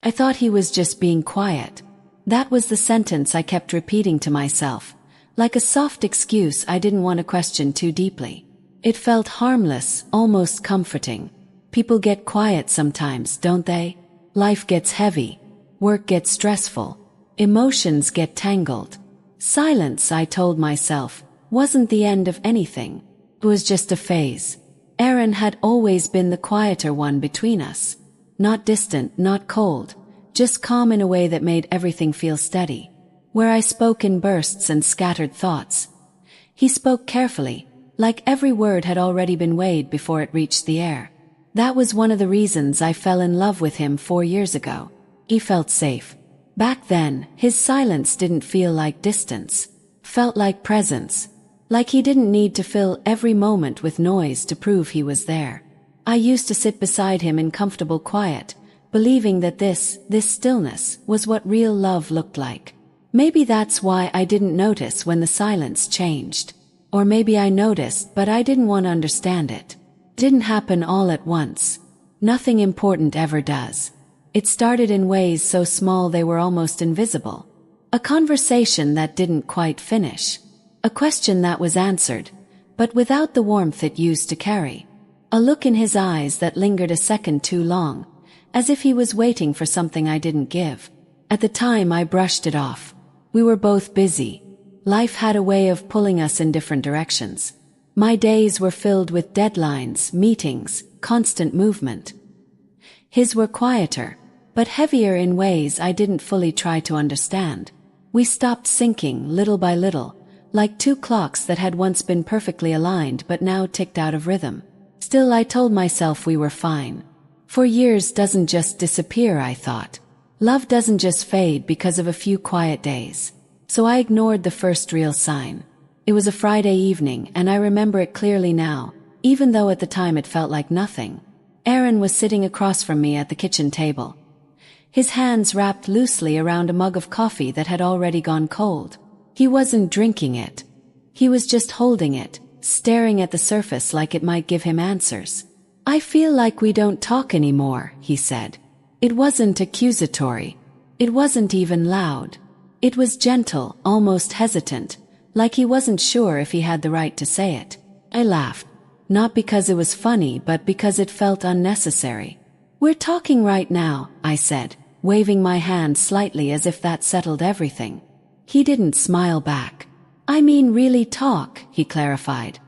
I thought he was just being quiet. That was the sentence I kept repeating to myself, like a soft excuse I didn't want to question too deeply. It felt harmless, almost comforting. People get quiet sometimes, don't they? Life gets heavy. Work gets stressful. Emotions get tangled. Silence, I told myself, wasn't the end of anything. It was just a phase. Aaron had always been the quieter one between us. Not distant, not cold, just calm in a way that made everything feel steady. Where I spoke in bursts and scattered thoughts, he spoke carefully, like every word had already been weighed before it reached the air. That was one of the reasons I fell in love with him 4 years ago. He felt safe. Back then, his silence didn't feel like distance. Felt like presence. Like he didn't need to fill every moment with noise to prove he was there. I used to sit beside him in comfortable quiet, believing that this stillness was what real love looked like. Maybe that's why I didn't notice when the silence changed. Or maybe I noticed, but I didn't want to understand it. Didn't happen all at once. Nothing important ever does. It started in ways so small they were almost invisible. A conversation that didn't quite finish. A question that was answered, but without the warmth it used to carry. A look in his eyes that lingered a second too long, as if he was waiting for something I didn't give. At the time I brushed it off. We were both busy. Life had a way of pulling us in different directions. My days were filled with deadlines, meetings, constant movement. His were quieter, but heavier in ways I didn't fully try to understand. We stopped syncing little by little, like two clocks that had once been perfectly aligned but now ticked out of rhythm. Still, I told myself we were fine. 4 years doesn't just disappear, I thought. Love doesn't just fade because of a few quiet days. So I ignored the first real sign. It was a Friday evening, and I remember it clearly now, even though at the time it felt like nothing. Aaron was sitting across from me at the kitchen table. His hands wrapped loosely around a mug of coffee that had already gone cold. He wasn't drinking it. He was just holding it, staring at the surface like it might give him answers. "I feel like we don't talk anymore," he said. It wasn't accusatory. It wasn't even loud. It was gentle, almost hesitant, like he wasn't sure if he had the right to say it. I laughed, not because it was funny but because it felt unnecessary. "We're talking right now," I said, waving my hand slightly as if that settled everything. He didn't smile back. "I mean really talk," he clarified,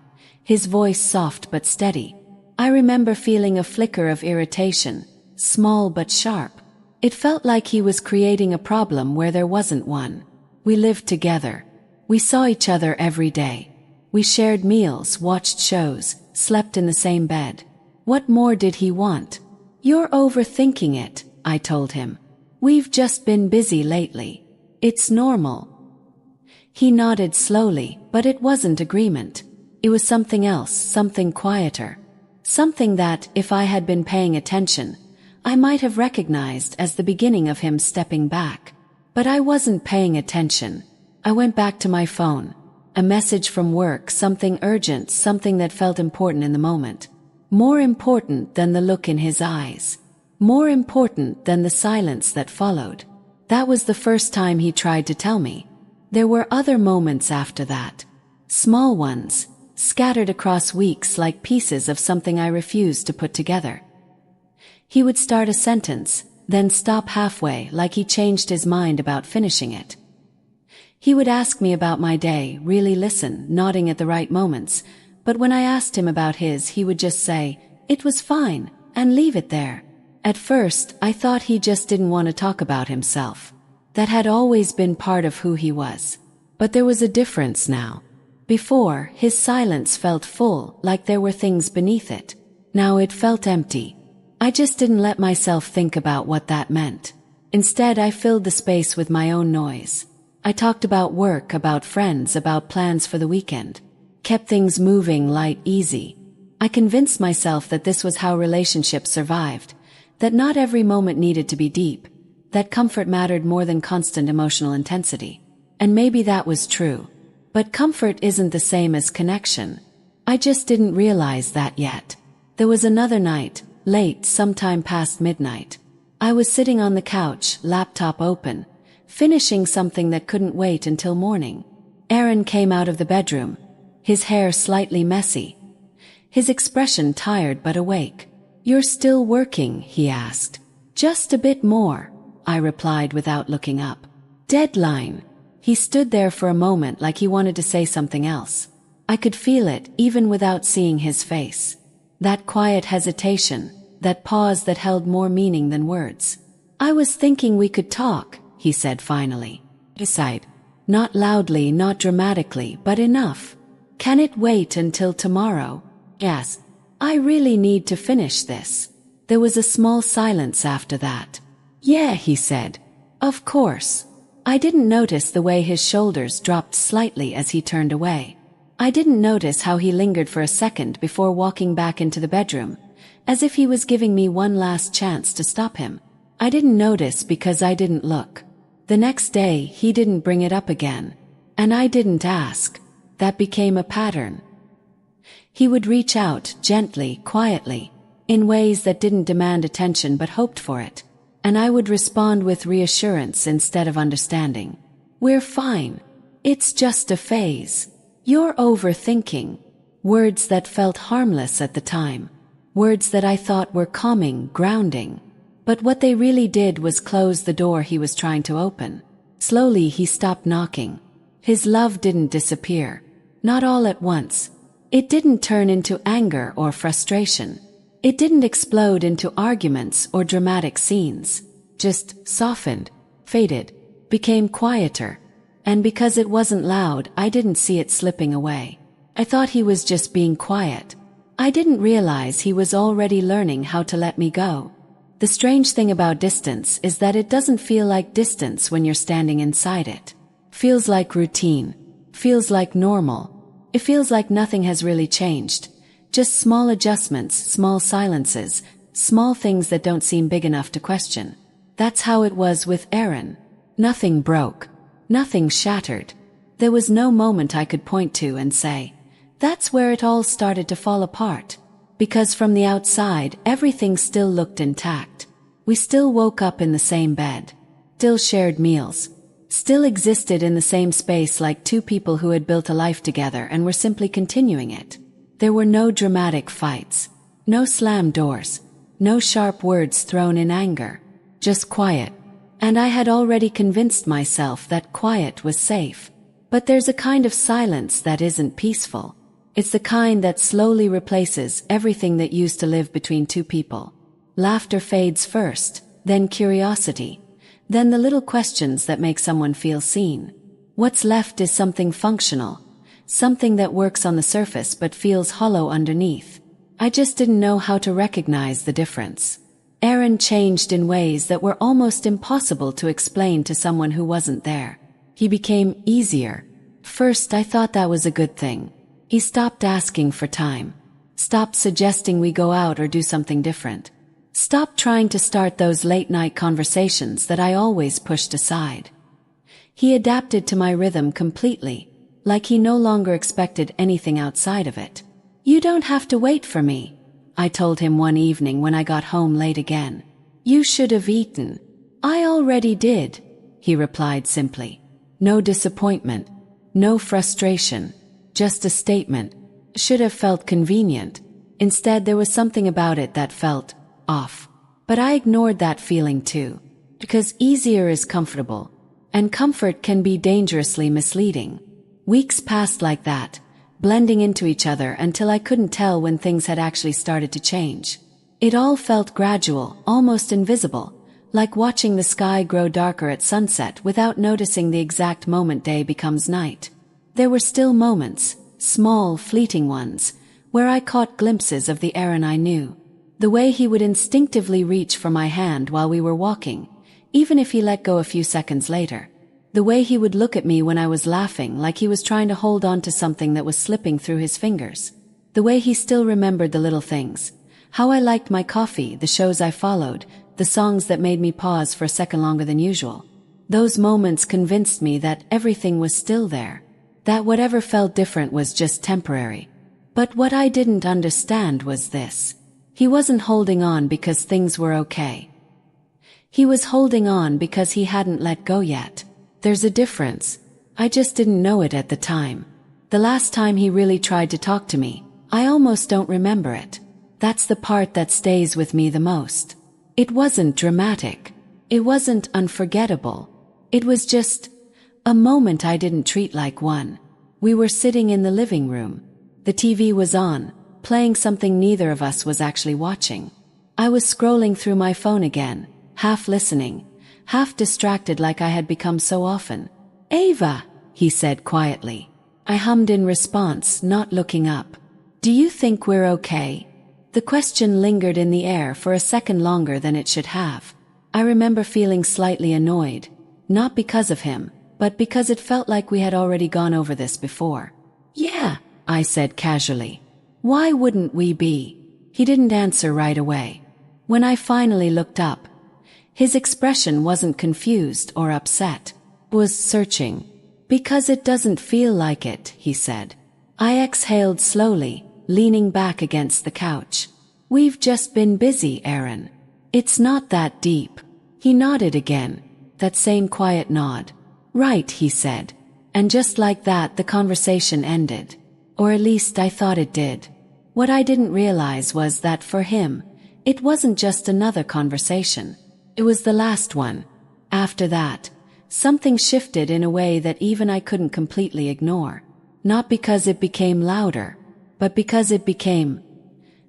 his voice soft but steady. I remember feeling a flicker of irritation, small but sharp. It felt like he was creating a problem where there wasn't one. We lived together. We saw each other every day. We shared meals, watched shows, slept in the same bed. What more did he want? "You're overthinking it," I told him. "We've just been busy lately. It's normal." He nodded slowly, but it wasn't agreement. It was something else, something quieter. Something that, if I had been paying attention, I might have recognized as the beginning of him stepping back. But I wasn't paying attention. I went back to my phone. A message from work, something urgent, something that felt important in the moment. More important than the look in his eyes. More important than the silence that followed. That was the first time he tried to tell me. There were other moments after that. Small ones, scattered across weeks like pieces of something I refused to put together. He would start a sentence, then stop halfway like he changed his mind about finishing it. He would ask me about my day, really listen, nodding at the right moments, but when I asked him about his, he would just say, "It was fine," and leave it there. At first, I thought he just didn't want to talk about himself. That had always been part of who he was. But there was a difference now. Before, his silence felt full, like there were things beneath it. Now it felt empty. I just didn't let myself think about what that meant. Instead, I filled the space with my own noise. I talked about work, about friends, about plans for the weekend. Kept things moving light, easy. I convinced myself that this was how relationships survived. That not every moment needed to be deep, that comfort mattered more than constant emotional intensity. And maybe that was true. But comfort isn't the same as connection. I just didn't realize that yet. There was another night, late, sometime past midnight. I was sitting on the couch, laptop open, finishing something that couldn't wait until morning. Aaron came out of the bedroom, his hair slightly messy, his expression tired but awake. "You're still working?" he asked. "Just a bit more," I replied without looking up. "Deadline." He stood there for a moment like he wanted to say something else. I could feel it, even without seeing his face. That quiet hesitation, that pause that held more meaning than words. "I was thinking we could talk," he said finally. He sighed. Not loudly, not dramatically, but enough. "Can it wait until tomorrow?" "Yes. I really need to finish this." There was a small silence after that. "Yeah," he said. "Of course." I didn't notice the way his shoulders dropped slightly as he turned away. I didn't notice how he lingered for a second before walking back into the bedroom, as if he was giving me one last chance to stop him. I didn't notice because I didn't look. The next day, he didn't bring it up again. And I didn't ask. That became a pattern. He would reach out, gently, quietly, in ways that didn't demand attention but hoped for it. And I would respond with reassurance instead of understanding. "We're fine. It's just a phase. You're overthinking." Words that felt harmless at the time. Words that I thought were calming, grounding. But what they really did was close the door he was trying to open. Slowly he stopped knocking. His love didn't disappear. Not all at once. It didn't turn into anger or frustration. It didn't explode into arguments or dramatic scenes. Just softened, faded, became quieter. And because it wasn't loud, I didn't see it slipping away. I thought he was just being quiet. I didn't realize he was already learning how to let me go. The strange thing about distance is that it doesn't feel like distance when you're standing inside it. Feels like routine. Feels like normal. It feels like nothing has really changed. Just small adjustments, small silences, small things that don't seem big enough to question. That's how it was with Aaron. Nothing broke. Nothing shattered. There was no moment I could point to and say, "That's where it all started to fall apart." Because from the outside, everything still looked intact. We still woke up in the same bed. Still shared meals. Still existed in the same space like two people who had built a life together and were simply continuing it. There were no dramatic fights. No slammed doors. No sharp words thrown in anger. Just quiet. And I had already convinced myself that quiet was safe. But there's a kind of silence that isn't peaceful. It's the kind that slowly replaces everything that used to live between two people. Laughter fades first, then curiosity, then the little questions that make someone feel seen. What's left is something functional, something that works on the surface but feels hollow underneath. I just didn't know how to recognize the difference. Aaron changed in ways that were almost impossible to explain to someone who wasn't there. He became easier. First, I thought that was a good thing. He stopped asking for time. Stopped suggesting we go out or do something different. Stopped trying to start those late-night conversations that I always pushed aside. He adapted to my rhythm completely, like he no longer expected anything outside of it. "You don't have to wait for me," I told him one evening when I got home late again. "You should have eaten." "I already did," he replied simply. No disappointment, no frustration, just a statement. Should have felt convenient. Instead, there was something about it that felt off. But I ignored that feeling too, because easier is comfortable, and comfort can be dangerously misleading. Weeks passed like that, blending into each other until I couldn't tell when things had actually started to change. It all felt gradual, almost invisible, like watching the sky grow darker at sunset without noticing the exact moment day becomes night. There were still moments, small, fleeting ones, where I caught glimpses of the Aaron I knew. The way he would instinctively reach for my hand while we were walking, even if he let go a few seconds later. The way he would look at me when I was laughing like he was trying to hold on to something that was slipping through his fingers. The way he still remembered the little things. How I liked my coffee, the shows I followed, the songs that made me pause for a second longer than usual. Those moments convinced me that everything was still there. That whatever felt different was just temporary. But what I didn't understand was this. He wasn't holding on because things were okay. He was holding on because he hadn't let go yet. There's a difference. I just didn't know it at the time. The last time he really tried to talk to me, I almost don't remember it. That's the part that stays with me the most. It wasn't dramatic. It wasn't unforgettable. It was just a moment I didn't treat like one. We were sitting in the living room. The TV was on, playing something neither of us was actually watching. I was scrolling through my phone again, half listening, half distracted like I had become so often. "Ava," he said quietly. I hummed in response, not looking up. "Do you think we're okay?" The question lingered in the air for a second longer than it should have. I remember feeling slightly annoyed, not because of him, but because it felt like we had already gone over this before. "Yeah," I said casually. "Why wouldn't we be?" He didn't answer right away. When I finally looked up, his expression wasn't confused or upset. It was searching. "Because it doesn't feel like it," he said. I exhaled slowly, leaning back against the couch. "We've just been busy, Aaron. It's not that deep." He nodded again, that same quiet nod. "Right," he said. And just like that the conversation ended. Or at least I thought it did. What I didn't realize was that for him, it wasn't just another conversation. It was the last one. After that, something shifted in a way that even I couldn't completely ignore. Not because it became louder, but because it became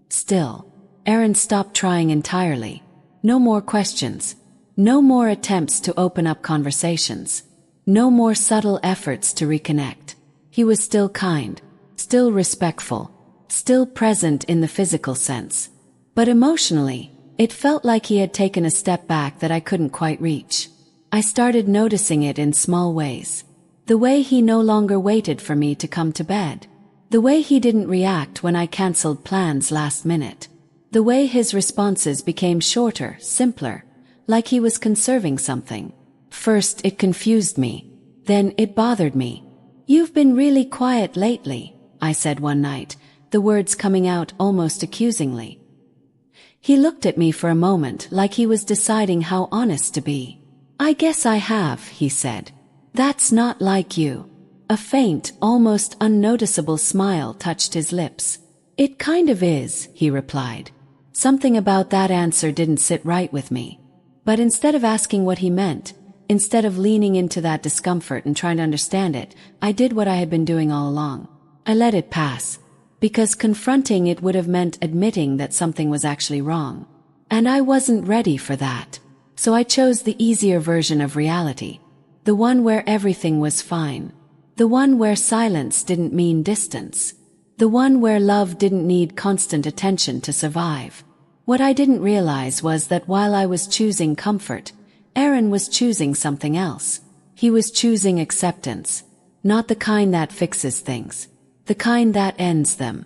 still. Aaron stopped trying entirely. No more questions. No more attempts to open up conversations. No more subtle efforts to reconnect. He was still kind, still respectful, still present in the physical sense. But emotionally, it felt like he had taken a step back that I couldn't quite reach. I started noticing it in small ways. The way he no longer waited for me to come to bed. The way he didn't react when I canceled plans last minute. The way his responses became shorter, simpler, like he was conserving something. First it confused me. Then it bothered me. "You've been really quiet lately," I said one night, the words coming out almost accusingly. He looked at me for a moment like he was deciding how honest to be. "I guess I have," he said. "That's not like you." A faint, almost unnoticeable smile touched his lips. "It kind of is," he replied. Something about that answer didn't sit right with me. But instead of asking what he meant, instead of leaning into that discomfort and trying to understand it, I did what I had been doing all along. I let it pass. Because confronting it would have meant admitting that something was actually wrong. And I wasn't ready for that. So I chose the easier version of reality. The one where everything was fine. The one where silence didn't mean distance. The one where love didn't need constant attention to survive. What I didn't realize was that while I was choosing comfort, Aaron was choosing something else. He was choosing acceptance. Not the kind that fixes things. The kind that ends them.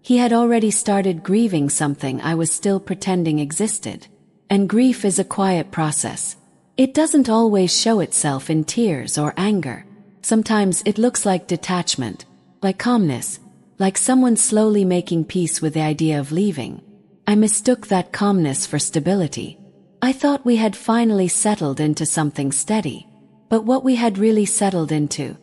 He had already started grieving something I was still pretending existed. And grief is a quiet process. It doesn't always show itself in tears or anger. Sometimes it looks like detachment, like calmness, like someone slowly making peace with the idea of leaving. I mistook that calmness for stability. I thought we had finally settled into something steady. But what we had really settled into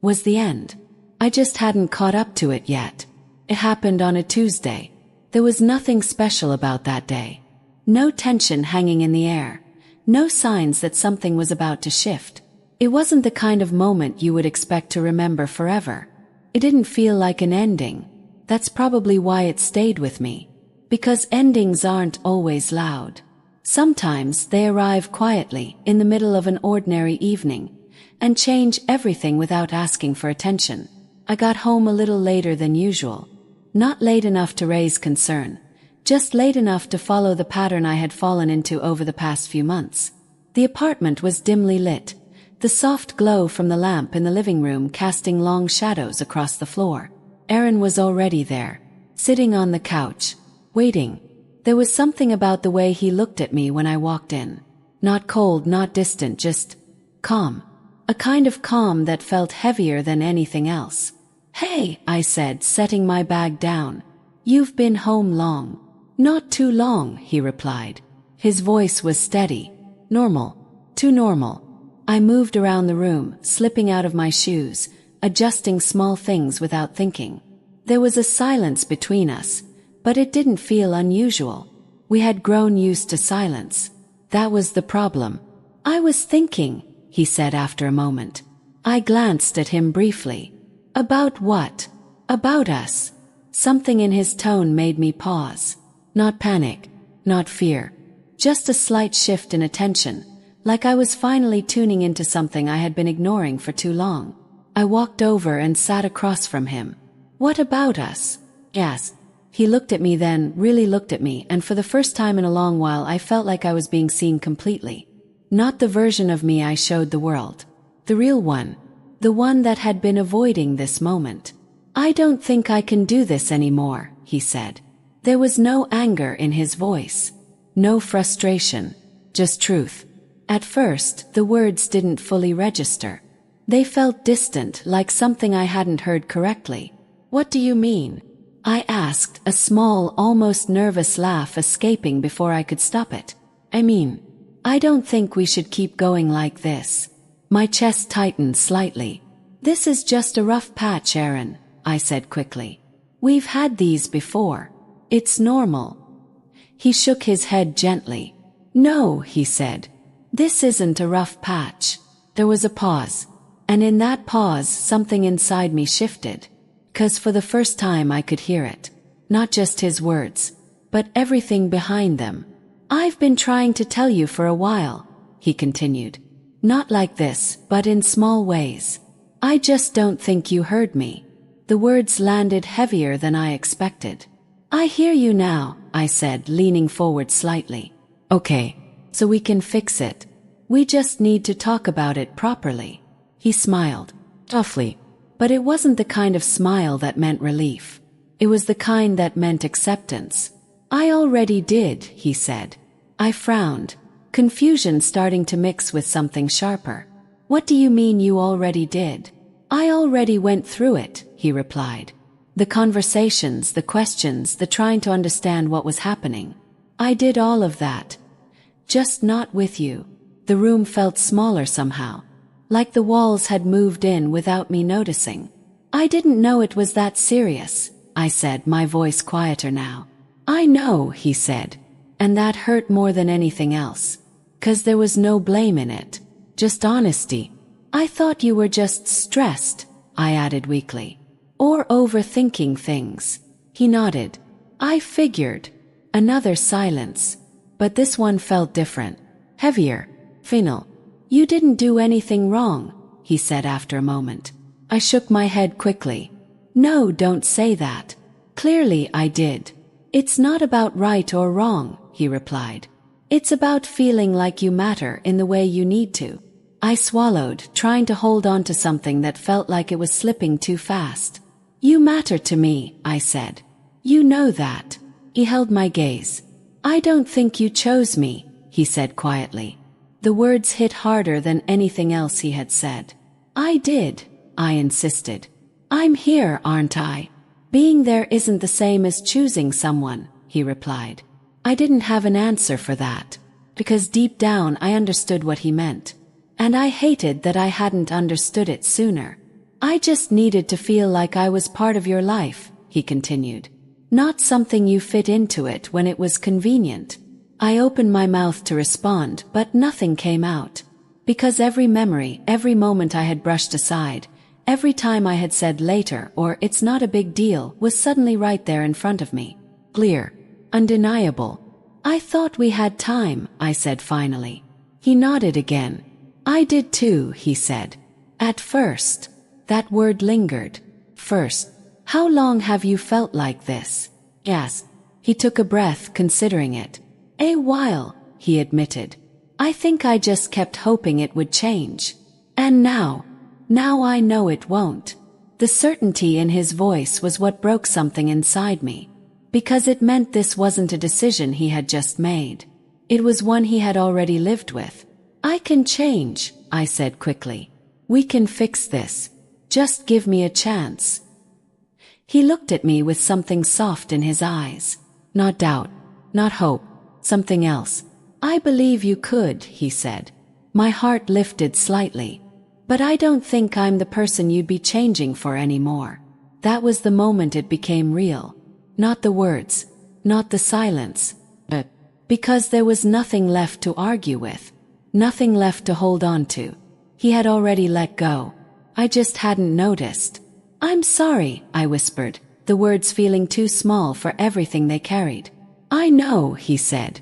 was the end. I just hadn't caught up to it yet. It happened on a Tuesday. There was nothing special about that day. No tension hanging in the air. No signs that something was about to shift. It wasn't the kind of moment you would expect to remember forever. It didn't feel like an ending. That's probably why it stayed with me. Because endings aren't always loud. Sometimes they arrive quietly in the middle of an ordinary evening and change everything without asking for attention. I got home a little later than usual. Not late enough to raise concern. Just late enough to follow the pattern I had fallen into over the past few months. The apartment was dimly lit. The soft glow from the lamp in the living room casting long shadows across the floor. Aaron was already there, sitting on the couch, waiting. There was something about the way he looked at me when I walked in. Not cold, not distant, just calm. A kind of calm that felt heavier than anything else. "Hey," I said, setting my bag down. "You've been home long." "Not too long," he replied. His voice was steady, Normal. Too normal. I moved around the room, slipping out of my shoes, adjusting small things without thinking. There was a silence between us, but it didn't feel unusual. We had grown used to silence. That was the problem. I was thinking, he said after a moment. I glanced at him briefly. About what? About us. Something in his tone made me pause. Not panic, not fear. Just a slight shift in attention, like I was finally tuning into something I had been ignoring for too long. I walked over and sat across from him. What about us? Yes. He looked at me then, really looked at me, and for the first time in a long while I felt like I was being seen completely. Not the version of me I showed the world. The real one. The one that had been avoiding this moment. I don't think I can do this anymore, he said. There was no anger in his voice. No frustration. Just truth. At first, the words didn't fully register. They felt distant, like something I hadn't heard correctly. What do you mean? I asked, a small, almost nervous laugh escaping before I could stop it. I don't think we should keep going like this. My chest tightened slightly. This is just a rough patch, Aaron, I said quickly. We've had these before. It's normal. He shook his head gently. No, he said. This isn't a rough patch. There was a pause. And in that pause, something inside me shifted. 'Cause for the first time I could hear it. Not just his words, but everything behind them. I've been trying to tell you for a while, he continued. Not like this, but in small ways. I just don't think you heard me. The words landed heavier than I expected. I hear you now, I said, leaning forward slightly. Okay, so we can fix it. We just need to talk about it properly. He smiled. Softly. But it wasn't the kind of smile that meant relief. It was the kind that meant acceptance. I already did, he said. I frowned, confusion starting to mix with something sharper. What do you mean you already did? I already went through it, he replied. The conversations, the questions, the trying to understand what was happening. I did all of that. Just not with you. The room felt smaller somehow. Like the walls had moved in without me noticing. I didn't know it was that serious, I said, my voice quieter now. I know, he said. And that hurt more than anything else. 'Cause there was no blame in it. Just honesty. I thought you were just stressed, I added weakly. Or overthinking things. He nodded. I figured. Another silence. But this one felt different. Heavier. Final. You didn't do anything wrong, he said after a moment. I shook my head quickly. No, don't say that. Clearly I did. It's not about right or wrong, he replied. It's about feeling like you matter in the way you need to. I swallowed, trying to hold on to something that felt like it was slipping too fast. You matter to me, I said. You know that. He held my gaze. I don't think you chose me, he said quietly. The words hit harder than anything else he had said. I did, I insisted. I'm here, aren't I? Being there isn't the same as choosing someone, he replied. I didn't have an answer for that, because deep down I understood what he meant. And I hated that I hadn't understood it sooner. I just needed to feel like I was part of your life, he continued. Not something you fit into it when it was convenient. I opened my mouth to respond, but nothing came out. Because every memory, every moment I had brushed aside, every time I had said later or it's not a big deal, was suddenly right there in front of me. Clear. Undeniable. I thought we had time, I said finally. He nodded again. I did too, he said. At first. That word lingered. First. How long have you felt like this? Yes. He took a breath, considering it. A while, he admitted. I think I just kept hoping it would change. And now I know it won't. The certainty in his voice was what broke something inside me. Because it meant this wasn't a decision he had just made. It was one he had already lived with. I can change, I said quickly. We can fix this. Just give me a chance. He looked at me with something soft in his eyes. Not doubt, not hope, something else. "I believe you could," he said. My heart lifted slightly. "But I don't think I'm the person you'd be changing for anymore." That was the moment it became real. Not the words, not the silence, but because there was nothing left to argue with, nothing left to hold on to. He had already let go. I just hadn't noticed. "I'm sorry," I whispered, the words feeling too small for everything they carried. "I know," he said.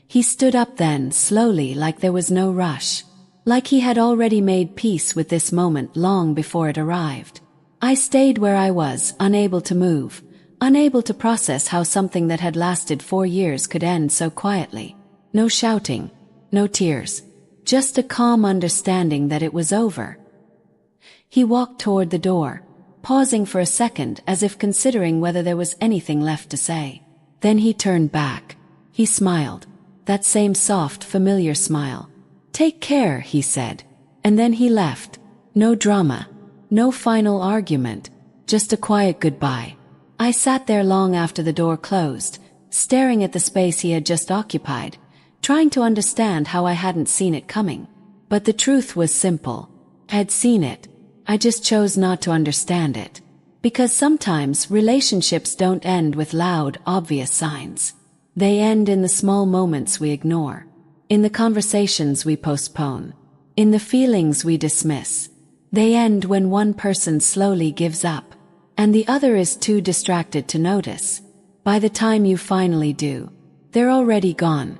He stood up then, slowly, like there was no rush. Like he had already made peace with this moment long before it arrived. I stayed where I was, unable to move, unable to process how something that had lasted 4 years could end so quietly. No shouting, no tears, just a calm understanding that it was over. He walked toward the door, pausing for a second as if considering whether there was anything left to say. Then he turned back. He smiled. That same soft, familiar smile. "Take care," he said. And then he left. No drama, no final argument, just a quiet goodbye. I sat there long after the door closed, staring at the space he had just occupied, trying to understand how I hadn't seen it coming. But the truth was simple. I had seen it. I just chose not to understand it. Because sometimes relationships don't end with loud, obvious signs. They end in the small moments we ignore, in the conversations we postpone, in the feelings we dismiss. They end when one person slowly gives up, and the other is too distracted to notice. By the time you finally do, they're already gone,